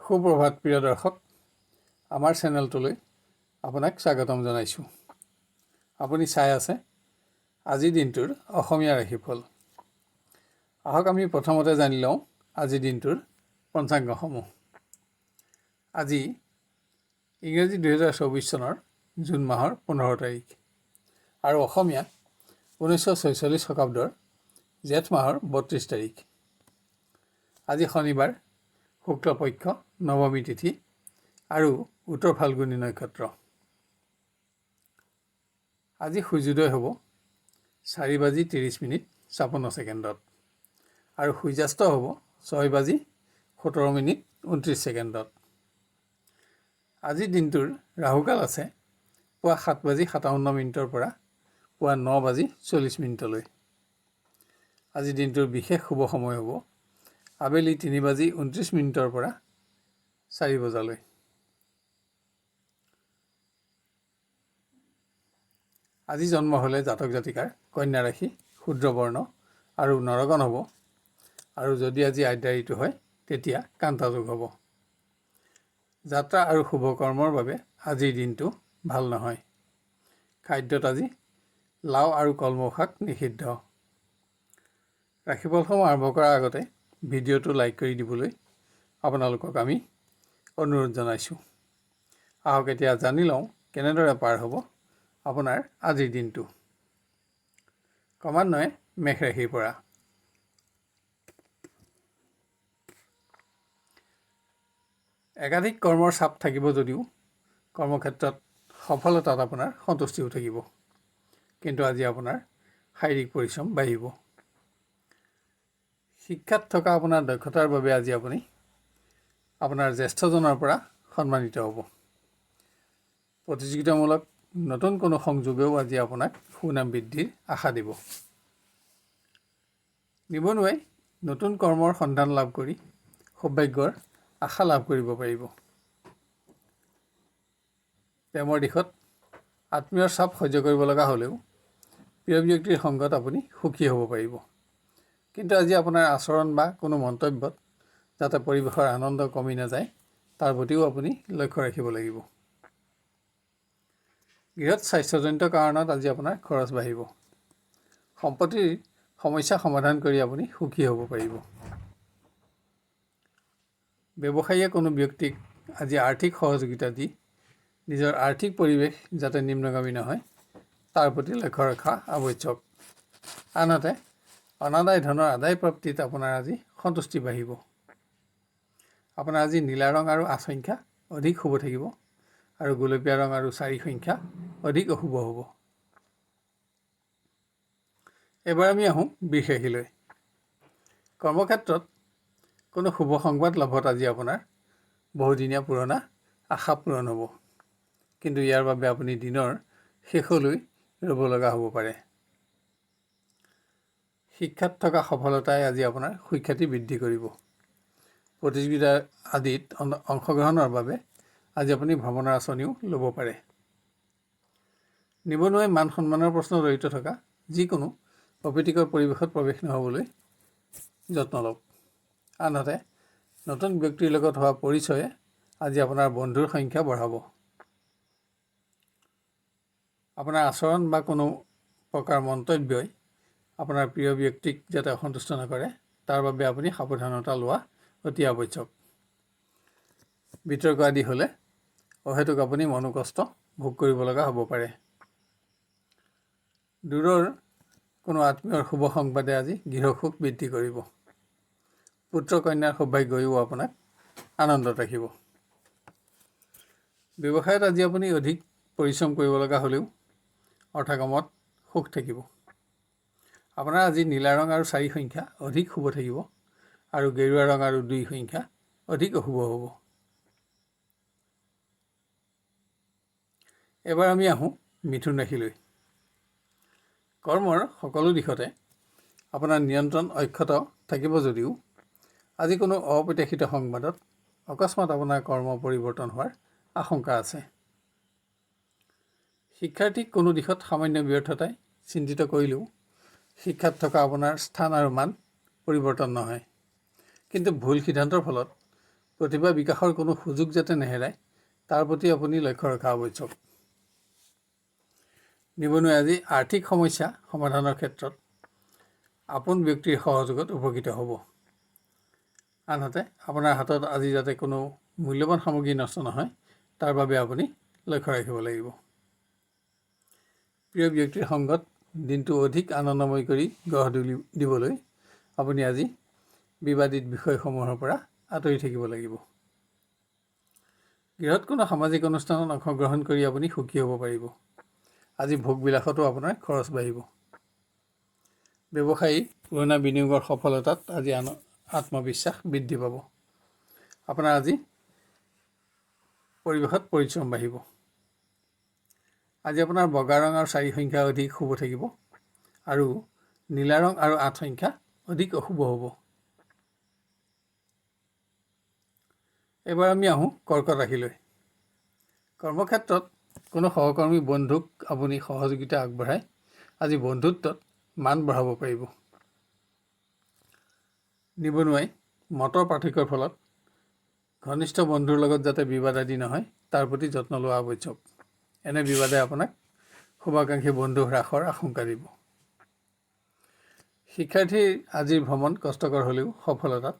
সুপ্ৰভাত প্ৰিয় দৰ্শক, আমাৰ চেনেলটোলৈ আপোনাক স্বাগতম জনাইছোঁ। আপুনি চাই আছে আজিৰ দিনটোৰ অসমীয়া ৰাশিফল। আহক আমি প্ৰথমতে জানি লওঁ আজিৰ দিনটোৰ পঞ্চাংগসমূহ। আজি ইংৰাজী 2024 চনৰ জুন মাহৰ 15 তাৰিখ আৰু অসমীয়া 1946 শকাব্দৰ জেঠ মাহৰ 32 তাৰিখ। আজি শনিবাৰ, শুক্লপক্ষ, নৱমী তিথি আৰু উত্তৰ ফাল্গুনী নক্ষত্ৰ। আজি সূৰ্যোদয় হ'ব 4:30:56 আৰু সূৰ্যাস্ত হ'ব 6:17:29। আজিৰ দিনটোৰ ৰাহুকাল আছে পুৱা 7:57 পৰা পুৱা 9:40। আজিৰ দিনটোৰ বিশেষ শুভ সময় হ'ব আবেলি 3:29 পৰা 4 বজালৈ। আজি জন্ম হ'লে জাতক জাতিকাৰ কন্যা ৰাশি, ক্ষুদ্ৰ বৰ্ণ আৰু নৰগণ হ'ব, আৰু যদি আজি আদ্যা ঋতু হয় তেতিয়া কান্তা যোগ হ'ব। যাত্ৰা আৰু শুভ কৰ্মৰ বাবে আজিৰ দিনটো ভাল নহয়। খাদ্যত আজি লাও আৰু কলমৌ শাক নিষিদ্ধ। ৰাশিফলসমূহ আৰম্ভ কৰাৰ আগতে ভিডিঅ'টো লাইক কৰি দিবলৈ আপোনালোকক আমি অনুৰোধ জনাইছোঁ। আহক এতিয়া জানি লওঁ কেনেদৰে পাৰ হ'ব আপোনাৰ আজিৰ দিনটো। ক্ৰমান্বয়ে মেষ ৰাশিৰ পৰা। একাধিক কৰ্মৰ চাপ থাকিব যদিও কৰ্মক্ষেত্ৰত সফলতাত আপোনাৰ সন্তুষ্টিও থাকিব, কিন্তু আজি আপোনাৰ শাৰীৰিক পৰিশ্ৰম বাঢ়িব। শিক্ষাত থকা আপোনাৰ দক্ষতাৰ বাবে আজি আপুনি আপোনাৰ জ্যেষ্ঠজনৰ পৰা সন্মানিত হ'ব। প্ৰতিযোগিতামূলক নতুন কোনো সংযোগেও আজি আপোনাক সুনাম বৃদ্ধিৰ আশা দিব। নিবনুৱাই নতুন কৰ্মৰ সন্ধান লাভ কৰি সৌভাগ্যৰ আশা লাভ কৰিব পাৰিব। প্ৰেমৰ দিশত আত্মীয়ৰ চাপ সহ্য কৰিব লগা হ'লেও প্ৰিয় ব্যক্তিৰ সংগত আপুনি সুখী হ'ব পাৰিব, কিন্তু আজি আপোনাৰ আচৰণ বা কোনো মন্তব্যত যাতে পৰিৱেশৰ আনন্দ কমি নাযায় তাৰ প্ৰতিও আপুনি লক্ষ্য ৰাখিব লাগিব। গৃহত স্বাস্থ্যজনিত কাৰণত আজি আপোনাৰ খৰচ বাঢ়িব। সম্পত্তিৰ সমস্যা সমাধান কৰি আপুনি সুখী হ'ব পাৰিব। ব্যৱসায়ীয়ে কোনো ব্যক্তিক আজি আৰ্থিক সহযোগিতা দি নিজৰ আৰ্থিক পৰিৱেশ যাতে নিম্নগামী নহয় তাৰ প্ৰতি লক্ষ্য ৰখা আৱশ্যক। আনহাতে অনাদায় ধনৰ আদায় প্ৰাপ্তিত আপোনাৰ আজি সন্তুষ্টি বাঢ়িব। আপোনাৰ আজি নীলা ৰং আৰু 8 সংখ্যা অধিক শুভ থাকিব, আৰু গোলপীয়া ৰং আৰু 4 সংখ্যা অধিক অশুভ হ'ব। এবাৰ আমি আহোঁ বৃষ ৰাশিলৈ। কৰ্মক্ষেত্ৰত কোনো শুভ সংবাদ লাভত আজি আপোনাৰ বহুদিনীয়া পুৰণা আশা পূৰণ হ'ব, কিন্তু ইয়াৰ বাবে আপুনি দিনৰ শেষলৈ ৰ'ব লগা হ'ব পাৰে। শিক্ষাত থকা সফলতাই আজি আপোনাৰ সুখ্যাতি বৃদ্ধি কৰিব। প্ৰতিযোগিতা আদিত অংশগ্ৰহণৰ বাবে আজি আপুনি ভ্ৰমণৰ আঁচনিও ল'ব পাৰে। নিবনুৱাই মান সন্মানৰ প্ৰশ্ন জড়িত থকা যিকোনো অপ্ৰীতিকৰ পৰিৱেশত প্ৰৱেশ নহ'বলৈ যত্ন লওক। আনহাতে নতুন ব্যক্তিৰ লগত হোৱা পৰিচয়ে আজি আপোনাৰ বন্ধুৰ সংখ্যা বঢ়াব। আপোনাৰ আচৰণ বা কোনো প্ৰকাৰ মন্তব্যই আপোনাৰ প্ৰিয় ব্যক্তিক যাতে অসন্তুষ্ট নকৰে তাৰ বাবে আপুনি সাৱধানতা লোৱা অতি আৱশ্যক। বিতৰ্ক আদি হ'লে অহেতুক আপুনি মনোকষ্ট ভোগ কৰিব লগা হ'ব পাৰে। দূৰৰ কোনো আত্মীয়ৰ শুভ সংবাদে আজি গৃহসুখ বৃদ্ধি কৰিব। পুত্ৰ কন্যাৰ সৌভাগ্যও আপোনাক আনন্দত ৰাখিব। ব্যৱসায়ত আজি আপুনি অধিক পৰিশ্ৰম কৰিব লগা হ'লেও অৰ্থকামত সুখ থাকিব। আপোনাৰ আজি নীলা ৰং আৰু 4 সংখ্যা অধিক শুভ থাকিব, আৰু গেৰুৱা ৰং আৰু 2 সংখ্যা অধিক অশুভ হ'ব। এবাৰ আমি আহোঁ মিথুন ৰাশিলৈ। কৰ্মৰ সকলো দিশতে আপোনাৰ নিয়ন্ত্ৰণ অক্ষত থাকিব যদিও আজি কোনো অপ্ৰত্যাশিত সংবাদত অকস্মাত আপোনাৰ কৰ্ম পৰিৱৰ্তন হোৱাৰ আশংকা আছে। শিক্ষাৰ্থীক কোনো দিশত সামান্য ব্যৰ্থতাই চিন্তিত কৰিলেও শিক্ষাত থকা আপোনাৰ স্থান আৰু মান পৰিৱৰ্তন নহয়, কিন্তু ভুল সিদ্ধান্তৰ ফলত প্ৰতিভা বিকাশৰ কোনো সুযোগ যাতে নেহেৰায় তাৰ প্ৰতি আপুনি লক্ষ্য ৰখা আৱশ্যক। নিবনুৱাই আজি আৰ্থিক সমস্যা সমাধানৰ ক্ষেত্ৰত আপোন ব্যক্তিৰ সহযোগত উপকৃত হ'ব। আনহাতে আপোনাৰ হাতত আজি যাতে কোনো মূল্যৱান সামগ্ৰী নষ্ট নহয় তাৰ বাবে আপুনি লক্ষ্য ৰাখিব লাগিব। প্ৰিয় ব্যক্তিৰ সংগত দিনটো অধিক আনন্দময় কৰি গঢ় দিবলৈ আপুনি আজি বিবাদিত বিষয়সমূহৰ পৰা আঁতৰি থাকিব লাগিব। গৃহত কোনো সামাজিক অনুষ্ঠানত অংশগ্ৰহণ কৰি আপুনি সুখী হ'ব পাৰিব। আজি ভোগবিলাসতো আপোনাৰ খৰচ বাঢ়িব। ব্যৱসায়ী পুৰণা বিনিয়োগৰ সফলতাত আজি আত্মবিশ্বাস বৃদ্ধি পাব। আপোনাৰ আজি পৰিৱেশত পৰিশ্ৰম বাঢ়িব। আজি আপোনাৰ বগা ৰং আৰু 4 সংখ্যা অধিক শুভ থাকিব আৰু নীলা ৰং আৰু 8 সংখ্যা অধিক অশুভ হ'ব। এবাৰ আমি আহোঁ কৰ্কট ৰাশিলৈ। কৰ্মক্ষেত্ৰত কোনো সহকৰ্মী বন্ধুক আপুনি সহযোগিতা আগবঢ়াই আজি বন্ধুত্বত মান বঢ়াব পাৰিব। নিবনুৱাই মতৰ পাৰ্থক্যৰ ফলত ঘনিষ্ঠ বন্ধুৰ লগত যাতে বিবাদ আদি নহয় তাৰ প্ৰতি যত্ন লোৱা আৱশ্যক। এনে বিবাদে আপোনাক শুভাকাংক্ষী বন্ধু হ্ৰাসৰ আশংকা দিব। শিক্ষাৰ্থীৰ আজিৰ ভ্ৰমণ কষ্টকৰ হ'লেও সফলতাত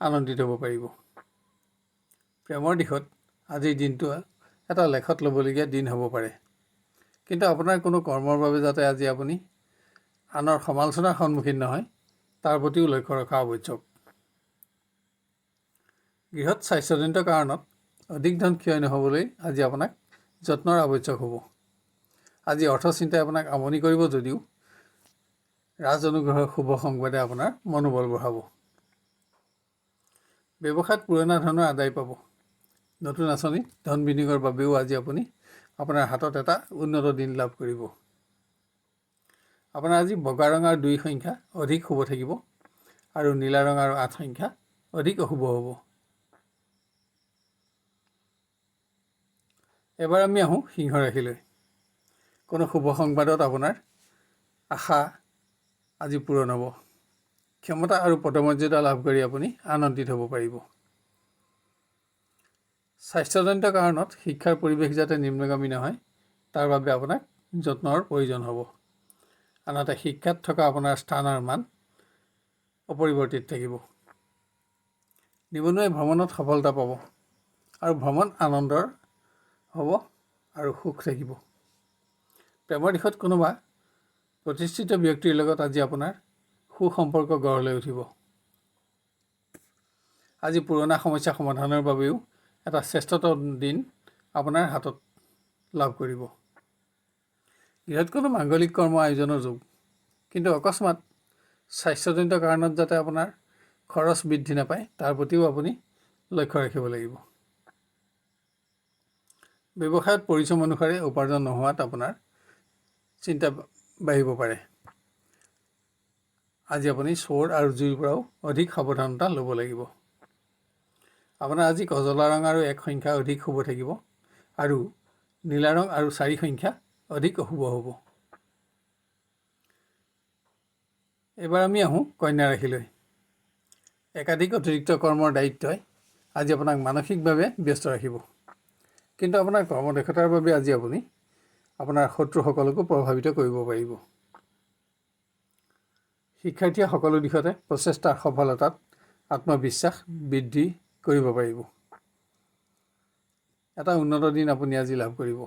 আনন্দিত হ'ব পাৰিব। প্ৰেমৰ দিশত আজিৰ দিনটো এটা লেখত ল'বলগীয়া দিন হ'ব পাৰে, কিন্তু আপোনাৰ কোনো কৰ্মৰ বাবে যাতে আজি আপুনি আনৰ সমালোচনাৰ সন্মুখীন নহয় তাৰ প্ৰতিও লক্ষ্য ৰখা আৱশ্যক। গৃহত স্বাস্থ্যজনিত কাৰণত অধিক ধন ক্ষয় নহ'বলৈ আজি আপোনাক যত্নৰ আৱশ্যক হ'ব। আজি অৰ্থচিন্তাই আপোনাক আমনি কৰিব যদিও ৰাজ অনুগ্ৰহৰ শুভ সংবাদে আপোনাৰ মনোবল বঢ়াব। ব্যৱসায়ত পুৰণা ধনৰ আদায় পাব। নতুন আঁচনিত ধন বিনিয়োগৰ বাবেও আজি আপুনি আপোনাৰ হাতত এটা উন্নত দিন লাভ কৰিব। আপোনাৰ আজি বগা ৰং আৰু 2 সংখ্যা অধিক শুভ থাকিব আৰু নীলা ৰং আৰু 8 সংখ্যা অধিক অশুভ হ'ব। এবাৰ আমি আহোঁ সিংহ ৰাশিলৈ। কোনো শুভ সংবাদত আপোনাৰ আশা আজি পূৰণ হ'ব। ক্ষমতা আৰু পদমৰ্যাদা লাভ কৰি আপুনি আনন্দিত হ'ব পাৰিব। স্বাস্থ্যজনিত কাৰণত শিক্ষাৰ পৰিৱেশ যাতে নিম্নগামী নহয় তাৰ বাবে আপোনাক যত্নৰ প্ৰয়োজন হ'ব। আনহাতে শিক্ষাত থকা আপোনাৰ স্থান আৰু মান অপৰিৱৰ্তিত থাকিব। নিবনুৱাই ভ্ৰমণত সফলতা পাব আৰু ভ্ৰমণ আনন্দৰ হ'ব আৰু সুখ থাকিব। প্ৰেমৰ দিশত কোনোবা প্ৰতিষ্ঠিত ব্যক্তিৰ লগত আজি আপোনাৰ সুসম্পৰ্ক গঢ় লৈ উঠিব। আজি পুৰণা সমস্যা সমাধানৰ বাবেও এটা শ্ৰেষ্ঠতম দিন আপোনাৰ হাতত লাভ কৰিব। গৃহত কোনো মাংগলিক কৰ্ম আয়োজনৰ যোগ, কিন্তু অকস্মাত স্বাস্থ্যজনিত কাৰণত যাতে আপোনাৰ খৰচ বৃদ্ধি নাপায় তাৰ প্ৰতিও আপুনি লক্ষ্য ৰাখিব লাগিব। ব্যৱসায়ত পৰিশ্ৰম অনুসাৰে উপাৰ্জন নোহোৱাত আপোনাৰ চিন্তা বাঢ়িব পাৰে। আজি আপুনি চোৰ আৰু জুইৰ পৰাও অধিক সাৱধানতা ল'ব লাগিব। আপোনাৰ আজি কজলা ৰং আৰু 1 সংখ্যা অধিক শুভ থাকিব আৰু নীলা ৰং আৰু 4 সংখ্যা অধিক অশুভ হ'ব। এবাৰ আমি আহোঁ কন্যা ৰাশিলৈ। একাধিক অতিৰিক্ত কৰ্মৰ দায়িত্বই আজি আপোনাক মানসিকভাৱে ব্যস্ত ৰাখিব, কিন্তু আপোনাৰ কৰ্মদক্ষতাৰ বাবে আজি আপুনি আপোনাৰ শত্ৰুসকলকো প্ৰভাৱিত কৰিব পাৰিব। শিক্ষাৰ্থীয়ে সকলো দিশতে প্ৰচেষ্টাৰ সফলতাত আত্মবিশ্বাস বৃদ্ধি কৰিব পাৰিব। এটা উন্নত দিন আপুনি আজি লাভ কৰিব।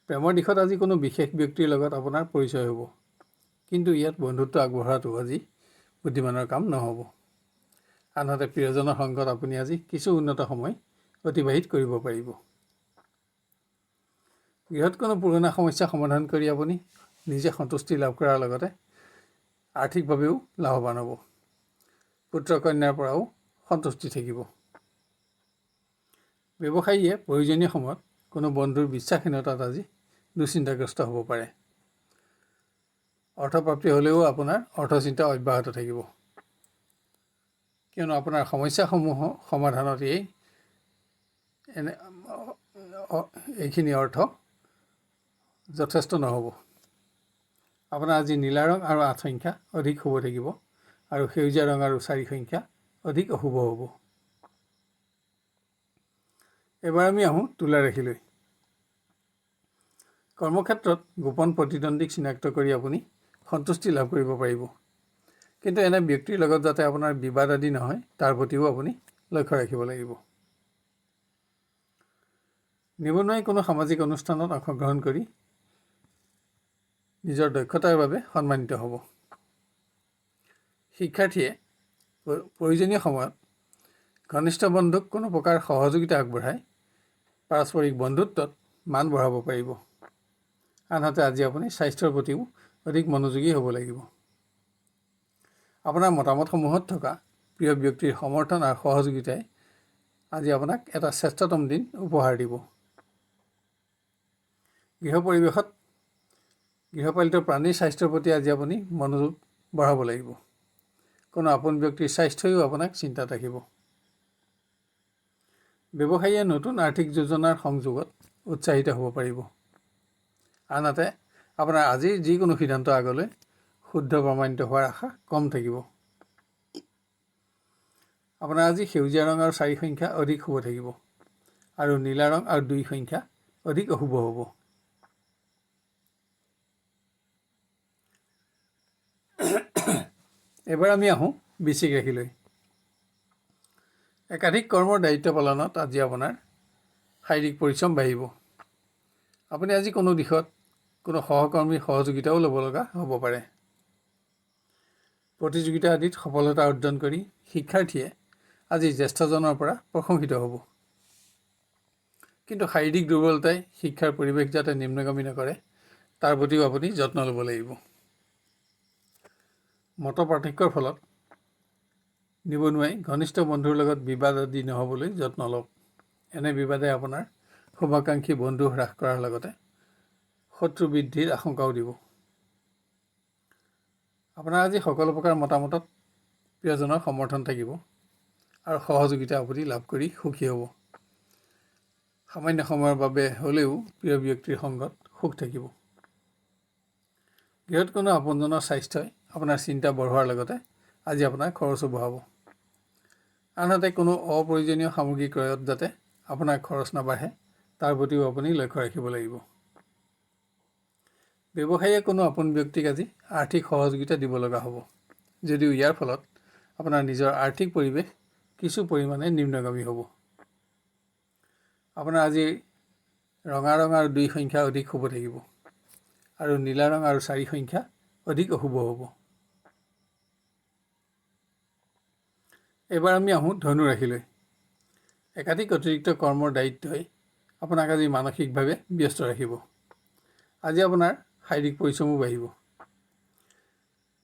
প্ৰেমৰ দিশত আজি কোনো বিশেষ ব্যক্তিৰ লগত আপোনাৰ পৰিচয় হ'ব, কিন্তু ইয়াত বন্ধুত্ব আগবঢ়াটো আজি বুদ্ধিমানৰ কাম নহ'ব। আনহাতে প্ৰিয়জনৰ সংগত আপুনি আজি কিছু উন্নত সময় অতিবাহিত কৰিব পাৰিব। গৃহত কোনো পুৰণা সমস্যা সমাধান কৰি আপুনি নিজে সন্তুষ্টি লাভ কৰাৰ লগতে আৰ্থিকভাৱেও লাভৱান হ'ব। পুত্ৰ কন্যাৰ পৰাও সন্তুষ্টি থাকিব। ব্যৱসায়ীয়ে প্ৰয়োজনীয় সময়ত কোনো বন্ধুৰ বিশ্বাসহীনতাত আজি দুশ্চিন্তাগ্ৰস্ত হ'ব পাৰে। অৰ্থপ্ৰাপ্তি হ'লেও আপোনাৰ অৰ্থচিন্তা অব্যাহত থাকিব, কিয়নো আপোনাৰ সমস্যাসমূহ সমাধানত এইখিনি অৰ্থ যথেষ্ট নহ'ব। আপোনাৰ আজি নীলা ৰং আৰু 8 সংখ্যা অধিক শুভ থাকিব আৰু সেউজীয়া ৰং আৰু 4 সংখ্যা অধিক অশুভ হ'ব। এবাৰ আমি আহোঁ তুলা ৰাশিলৈ। কৰ্মক্ষেত্ৰত গোপন প্ৰতিদ্বন্দ্বীক চিনাক্ত কৰি আপুনি সন্তুষ্টি লাভ কৰিব পাৰিব। কিন্তু এনে ব্যক্তিৰ লগত যাতে আপোনাৰ বিবাদ আদি নহয় তাৰ প্ৰতিও আপুনি লক্ষ্য ৰাখিব লাগিব। নিবনুৱাই কোনো সামাজিক অনুষ্ঠানত অংশগ্ৰহণ কৰি নিজৰ দক্ষতাৰ বাবে সন্মানিত হ'ব। শিক্ষাৰ্থীয়ে প্ৰয়োজনীয় সময়ত ঘনিষ্ঠ বন্ধুক কোনো প্ৰকাৰ সহযোগিতা আগবঢ়াই পাৰস্পৰিক বন্ধুত্বত মান বঢ়াব পাৰিব। আনহাতে আজি আপুনি স্বাস্থ্যৰ প্ৰতিও অধিক মনোযোগী হ'ব লাগিব। আপোনাৰ মতামতসমূহত থকা প্ৰিয় ব্যক্তিৰ সমৰ্থন আৰু সহযোগিতাই আজি আপোনাক এটা শ্ৰেষ্ঠতম দিন উপহাৰ দিব। গৃহ পৰিৱেশত গৃহপালিত প্ৰাণীৰ স্বাস্থ্যৰ প্ৰতি আজি আপুনি মনোযোগ বঢ়াব লাগিব। কোনো আপোন ব্যক্তিৰ স্বাস্থ্যও আপোনাক চিন্তাত ৰাখিব। ব্যৱসায়ীয়ে নতুন আৰ্থিক যোজনাৰ সংযোগত উৎসাহিত হ'ব পাৰিব। আনহাতে আপোনাৰ আজিৰ যিকোনো সিদ্ধান্ত আগলৈ শুদ্ধ প্ৰমাণিত হোৱাৰ আশা কম থাকিব। আপোনাৰ আজি সেউজীয়া ৰং আৰু 4 সংখ্যা অধিক শুভ থাকিব আৰু নীলা ৰং আৰু 2 সংখ্যা অধিক অশুভ হ'ব। এবাৰ আমি আহোঁ বৃশ্চিক ৰাশিলৈ। একাধিক কৰ্মৰ দায়িত্ব পালনত আজি আপোনাৰ শাৰীৰিক পৰিশ্ৰম বাঢ়িব। আপুনি আজি কোনো দিশত কোনো সহকৰ্মীৰ সহযোগিতাও ল'ব লগা হ'ব পাৰে। প্ৰতিযোগিতা আদিত সফলতা অৰ্জন কৰি শিক্ষাৰ্থীয়ে আজি জ্যেষ্ঠজনৰ পৰা প্ৰশংসিত হ'ব। কিন্তু শাৰীৰিক দুৰ্বলতাই শিক্ষাৰ পৰিৱেশ যাতে নিম্নগামী নকৰে তাৰ প্ৰতিও আপুনি যত্ন ল'ব লাগিব। মত পাৰ্থক্যৰ ফলত নিবনুৱাই ঘনিষ্ঠ বন্ধুৰ লগত বিবাদ আদি নহ'বলৈ যত্ন লওক। এনে বিবাদে আপোনাৰ শুভাকাংক্ষী বন্ধু হ্ৰাস কৰাৰ লগতে শত্ৰু বৃদ্ধিৰ আশংকাও দিব। আপোনাৰ আজি সকলো প্ৰকাৰ মতামতত প্ৰিয়জনৰ সমৰ্থন থাকিব আৰু সহযোগিতা আপুনি লাভ কৰি সুখী হ'ব। সামান্য সময়ৰ বাবে হ'লেও প্ৰিয় ব্যক্তিৰ সংগত সুখ থাকিব। গৃহত কোনো আপোনজনৰ স্বাস্থ্যই আপোনাৰ চিন্তা বঢ়োৱাৰ লগতে আজি আপোনাৰ খৰচো বঢ়াব। আনহাতে কোনো অপ্ৰয়োজনীয় সামগ্ৰী ক্ৰয়ত যাতে আপোনাৰ খৰচ নাবাঢ়ে তাৰ প্ৰতিও আপুনি লক্ষ্য ৰাখিব লাগিব। ব্যৱসায়ীয়ে কোনো আপোন ব্যক্তিক আজি আৰ্থিক সহযোগিতা দিব লগা হ'ব, যদিও ইয়াৰ ফলত আপোনাৰ নিজৰ আৰ্থিক পৰিৱেশ কিছু পৰিমাণে নিম্নগামী হ'ব। আপোনাৰ আজি ৰঙা ৰং আৰু 2 সংখ্যা অধিক শুভ থাকিব আৰু নীলা ৰং আৰু 4 সংখ্যা অধিক অশুভ হ'ব। এবাৰ আমি আহোঁ ধনু ৰাশিলৈ। একাধিক অতিৰিক্ত কৰ্মৰ দায়িত্বই আপোনাক আজি মানসিকভাৱে ব্যস্ত ৰাখিব। আজি আপোনাৰ শাৰীৰিক পৰিশ্ৰমো বাঢ়িব।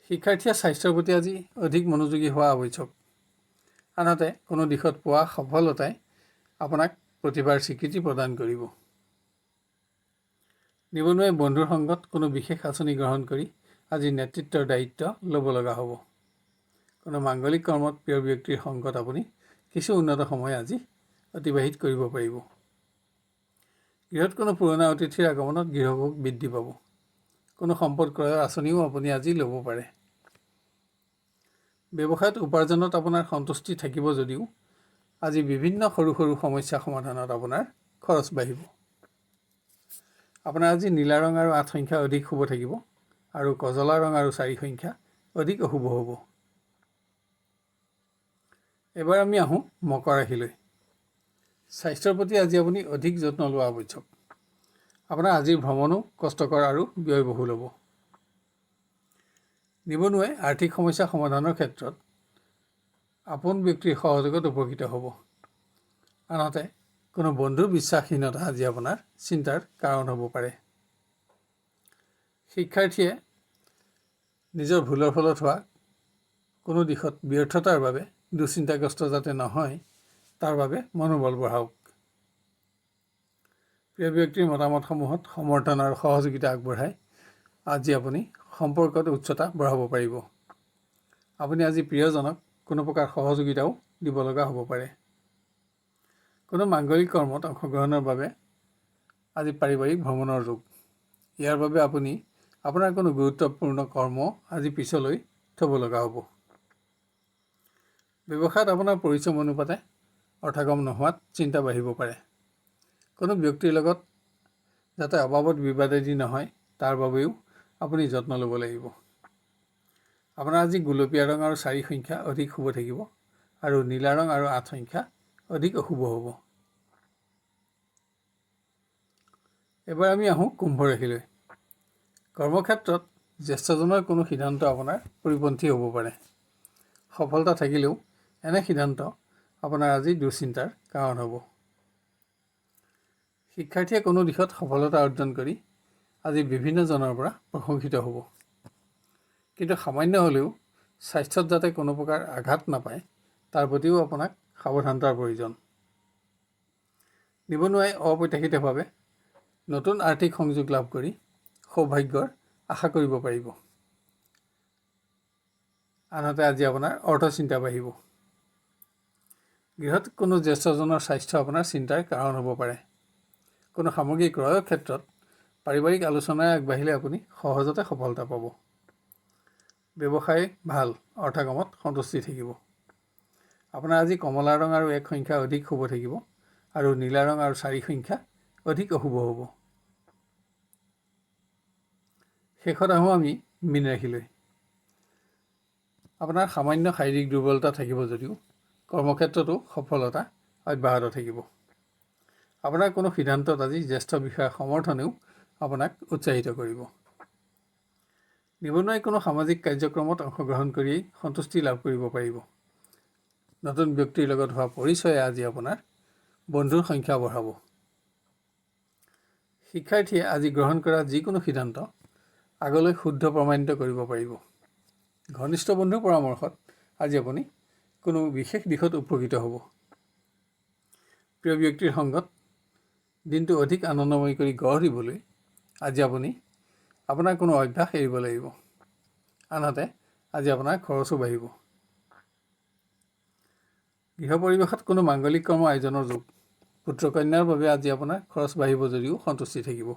শিক্ষাৰ্থীয়ে স্বাস্থ্যৰ প্ৰতি আজি অধিক মনোযোগী হোৱা আৱশ্যক। আনহাতে কোনো দিশত পোৱা সফলতাই আপোনাক প্ৰতিভাৰ স্বীকৃতি প্ৰদান কৰিব। নিবনুৱাই বন্ধুৰ সংগত কোনো বিশেষ আঁচনি গ্ৰহণ কৰি আজি নেতৃত্বৰ দায়িত্ব ল'ব লগা হ'ব। কোনো মাংগলিক কৰ্মত প্ৰিয় ব্যক্তিৰ সংগত আপুনি কিছু উন্নত সময় আজি অতিবাহিত কৰিব পাৰিব। গৃহত কোনো পুৰণা অতিথিৰ আগমনত গৃহভোগ বৃদ্ধি পাব। কোনো সম্পদ ক্ৰয়ৰ আঁচনিও আপুনি আজি ল'ব পাৰে। ব্যৱসায়ত উপাৰ্জনত আপোনাৰ সন্তুষ্টি থাকিব যদিও আজি বিভিন্ন সৰু সৰু সমস্যা সমাধানত আপোনাৰ খৰচ বাঢ়িব। আপোনাৰ আজি নীলা ৰং আৰু 8 সংখ্যা অধিক শুভ থাকিব আৰু কজলা ৰং আৰু 4 সংখ্যা অধিক অশুভ হ'ব। এবাৰ আমি আহোঁ মকৰ ৰাশিলৈ। স্বাস্থ্যৰ প্ৰতি আজি আপুনি অধিক যত্ন লোৱা আৱশ্যক। আপোনাৰ আজিৰ ভ্ৰমণো কষ্টকৰ আৰু ব্যয়বহুল হ'ব। নিবনুৱাই আৰ্থিক সমস্যা সমাধানৰ ক্ষেত্ৰত আপোন ব্যক্তিৰ সহযোগত উপকৃত হ'ব। আনহাতে কোনো বন্ধুৰ বিশ্বাসহীনতা আজি আপোনাৰ চিন্তাৰ কাৰণ হ'ব পাৰে। শিক্ষাৰ্থীয়ে নিজৰ ভুলৰ ফলত হোৱা কোনো দিশত ব্যৰ্থতাৰ বাবে দুশ্চিন্তাগ্ৰস্ত যাতে নহয় তাৰ বাবে মনোবল বঢ়াওক। প্ৰিয় ব্যক্তিৰ মতামতসমূহত সমৰ্থন আৰু সহযোগিতা আগবঢ়াই আজি আপুনি সম্পৰ্কত উচ্চতা বঢ়াব পাৰিব। আপুনি আজি প্ৰিয়জনক কোনো প্ৰকাৰ সহযোগিতাও দিব লগা হ'ব পাৰে। কোনো মাংগলিক কৰ্মত অংশগ্ৰহণৰ বাবে আজি পাৰিবাৰিক ভ্ৰমণৰ যোগ। ইয়াৰ বাবে আপুনি আপোনাৰ কোনো গুৰুত্বপূৰ্ণ কৰ্ম আজি পিছলৈ থ'ব লগা হ'ব। ব্যৱসায়ত আপোনাৰ পৰিশ্ৰম অনুপাতে অৰ্থগম নোহোৱাত চিন্তা বাঢ়িব পাৰে। কোনো ব্যক্তিৰ লগত যাতে অবাবত বিবাদেদি নহয় তাৰ বাবেও আপুনি যত্ন ল'ব লাগিব। আপোনাৰ আজি গুলপীয়া ৰং আৰু 4 সংখ্যা অধিক শুভ থাকিব আৰু নীলা ৰং আৰু 8 সংখ্যা অধিক অশুভ হ'ব। এবাৰ আমি আহোঁ কুম্ভ ৰাশিলৈ। কৰ্মক্ষেত্ৰত জ্যেষ্ঠজনৰ কোনো সিদ্ধান্ত আপোনাৰ পৰিপন্থী হ'ব পাৰে। সফলতা থাকিলেও এনে সিদ্ধান্ত আপোনাৰ আজি দুশ্চিন্তাৰ কাৰণ হ'ব। শিক্ষাৰ্থীয়ে কোনো দিশত সফলতা অৰ্জন কৰি আজি বিভিন্নজনৰ পৰা প্ৰশংসিত হ'ব। কিন্তু সামান্য হ'লেও স্বাস্থ্যত যাতে কোনো প্ৰকাৰ আঘাত নাপায় তাৰ প্ৰতিও আপোনাক সাৱধানতাৰ প্ৰয়োজন। নিবনুৱাই অপ্ৰত্যাশিতভাৱে নতুন আৰ্থিক সংযোগ লাভ কৰি সৌভাগ্যৰ আশা কৰিব পাৰিব। আনহাতে আজি আপোনাৰ অৰ্থচিন্তা বাঢ়িব। গৃহত কোনো জ্যেষ্ঠজনৰ স্বাস্থ্য আপোনাৰ চিন্তাৰ কাৰণ হ'ব পাৰে। কোনো সামগ্ৰী ক্ৰয়ৰ ক্ষেত্ৰত পাৰিবাৰিক আলোচনাৰে আগবাঢ়িলে আপুনি সহজতে সফলতা পাব। ব্যৱসায় ভাল, অৰ্থকামত সন্তুষ্টি থাকিব। আপোনাৰ আজি কমলা ৰং আৰু 1 সংখ্যা অধিক শুভ থাকিব আৰু নীলা ৰং আৰু 4 সংখ্যা অধিক অশুভ হ'ব। শেষত আহোঁ আমি মীন ৰাশিলৈ। আপোনাৰ সামান্য শাৰীৰিক দুৰ্বলতা থাকিব যদিও কৰ্মক্ষেত্ৰতো সফলতা অব্যাহত থাকিব। আপোনাৰ কোনো সিদ্ধান্তত আজি জ্যেষ্ঠ বিষয়াৰ সমৰ্থনেও আপোনাক উৎসাহিত কৰিব। নিবনুৱাই কোনো সামাজিক কাৰ্যক্ৰমত অংশগ্ৰহণ কৰিয়েই সন্তুষ্টি লাভ কৰিব পাৰিব। নতুন ব্যক্তিৰ লগত হোৱা পৰিচয়ে আজি আপোনাৰ বন্ধুৰ সংখ্যা বঢ়াব। শিক্ষাৰ্থীয়ে আজি গ্ৰহণ কৰা যিকোনো সিদ্ধান্ত আগলৈ শুদ্ধ প্ৰমাণিত কৰিব পাৰিব। ঘনিষ্ঠ বন্ধুৰ পৰামৰ্শত আজি আপুনি কোনো বিশেষ দিশত উপকৃত হ'ব। প্ৰিয় ব্যক্তিৰ সংগত দিনটো অধিক আনন্দময় কৰি গঢ় দিবলৈ আজি আপুনি আপোনাৰ কোনো অভ্যাস এৰিব লাগিব। আনহাতে আজি আপোনাৰ খৰচো বাঢ়িব। গৃহ পৰিৱেশত কোনো মাংগলিক কৰ্ম আয়োজনৰ যোগ। পুত্ৰ কন্যাৰ বাবে আজি আপোনাৰ খৰচ বাঢ়িব যদিও সন্তুষ্টি থাকিব।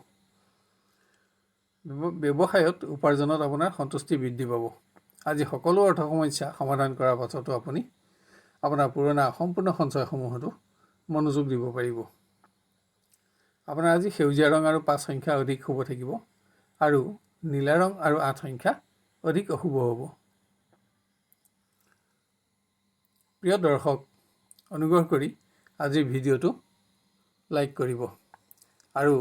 ব্যৱসায়ত উপাৰ্জনত আপোনাৰ সন্তুষ্টি বৃদ্ধি পাব। আজি সকলো অৰ্থ সমস্যা সমাধান কৰাৰ পাছতো আপুনি আপোনাৰ পুৰণা অসম্পূৰ্ণ সঞ্চয়সমূহতো মনোযোগ দিব পাৰিব। আপোনাৰ আজি সেউজীয়া ৰং আৰু 5 সংখ্যা অধিক শুভ থাকিব আৰু নীলা ৰং আৰু 8 সংখ্যা অধিক অশুভ হ'ব। প্ৰিয় দৰ্শক, অনুগ্ৰহ কৰি আজিৰ ভিডিঅ'টো লাইক কৰিব আৰু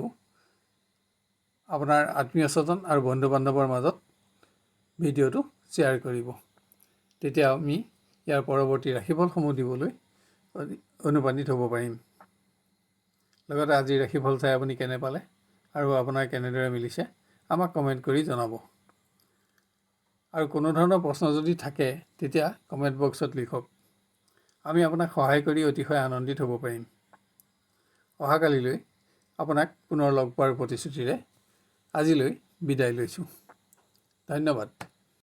আপোনাৰ আত্মীয় স্বজন আৰু বন্ধু বান্ধৱৰ মাজত ভিডিঅ'টো শ্বেয়াৰ কৰিব। তেতিয়া আমি ইয়াৰ পৰৱৰ্তী ৰাশিফলসমূহ দিবলৈ অনুপ্ৰাণিত হ'ব পাৰিম। লগতে আজিৰ ৰাশিফল চাই আপুনি কেনে পালে আৰু আপোনাৰ কেনেদৰে মিলিছে আমাক কমেণ্ট কৰি জনাব। আৰু কোনো ধৰণৰ প্ৰশ্ন যদি থাকে তেতিয়া কমেণ্ট বক্সত লিখক। আমি আপোনাক সহায় কৰি অতিশয় আনন্দিত হ'ব পাৰিম। অহাকালিলৈ আপোনাক পুনৰ লগ পোৱাৰ প্ৰতিশ্ৰুতিৰে আজিলৈ বিদায় লৈছোঁ। ধন্যবাদ।